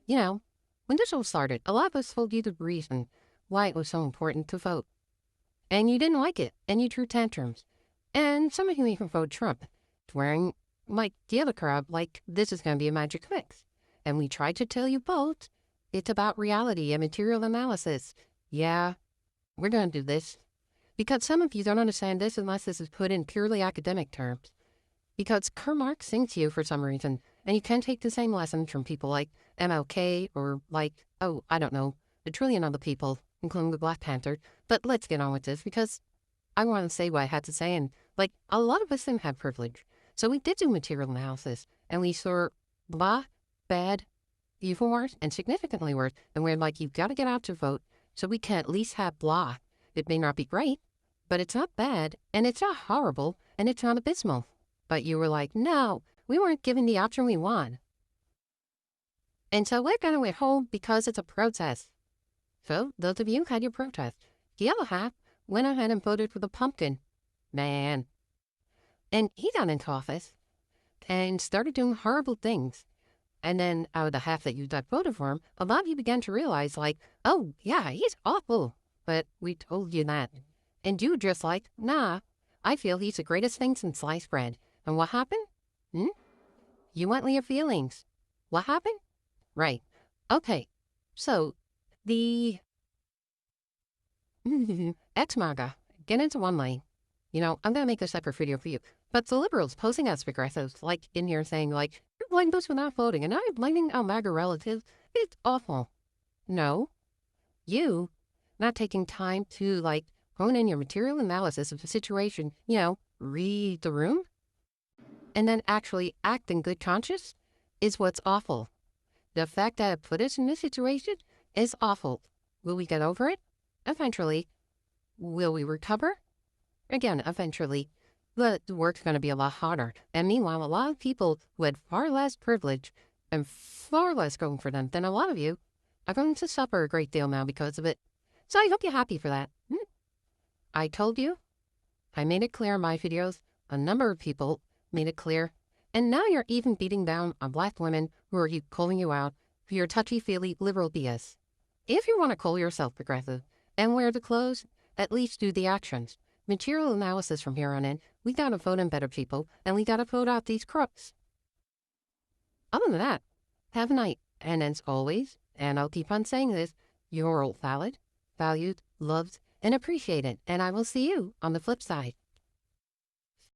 You know, when this all started, a lot of us told you the reason why it was so important to vote. And you didn't like it, and you threw tantrums. And some of you even voted Trump, swearing, like the other crowd, like this is going to be a magic fix. And we tried to tell you both it's about reality and material analysis. Yeah, we're going to do this. Because some of you don't understand this unless this is put in purely academic terms. Because Karl Marx sings to you for some reason, and you can take the same lessons from people like MLK or like, oh, I don't know, a trillion other people, including the Black Panther. But let's get on with this because I want to say what I had to say. And like, a lot of us didn't have privilege. So we did do material analysis, and we saw blah, bad, evil worse, and significantly worse. And we're like, you've got to get out to vote so we can at least have blah. It may not be great, but it's not bad, and it's not horrible, and it's not abysmal. But you were like, no, we weren't given the option we want. And so we're going to withhold because it's a protest. So those of you had your protest. The other half went ahead and voted for the pumpkin man. And he got into office and started doing horrible things. And then out of the half that you that voted for him, a lot of you began to realize, like, oh, yeah, he's awful. But we told you that. And you just like, nah, I feel he's the greatest thing since sliced bread. And what happened? You went with your feelings. What happened? Right. Okay. So, the ex-MAGA, get into one lane. You know, I'm going to make a separate video for you. But the liberals posing as progressives, like in here saying, like, you're blaming us for not voting, and I'm blaming our MAGA relatives. It's awful. No. You not taking time to, like, hone in your material analysis of the situation, you know, read the room, and then actually act in good conscience is what's awful. The fact that it put us in this situation is awful. Will we get over it? Eventually. Will we recover? Again, eventually. But the work's going to be a lot harder. And meanwhile, a lot of people who had far less privilege and far less going for them than a lot of you are going to suffer a great deal now because of it. So I hope you're happy for that. I told you. I made it clear in my videos. A number of people made it clear. And now you're even beating down on Black women who are calling you out for your touchy-feely liberal BS. If you want to call yourself progressive and wear the clothes, at least do the actions. Material analysis from here on in, we gotta vote in better people, and we gotta vote out these crooks. Other than that, have a night. And as always, and I'll keep on saying this, you're all valid, valued, loved, and appreciated. And I will see you on the flip side.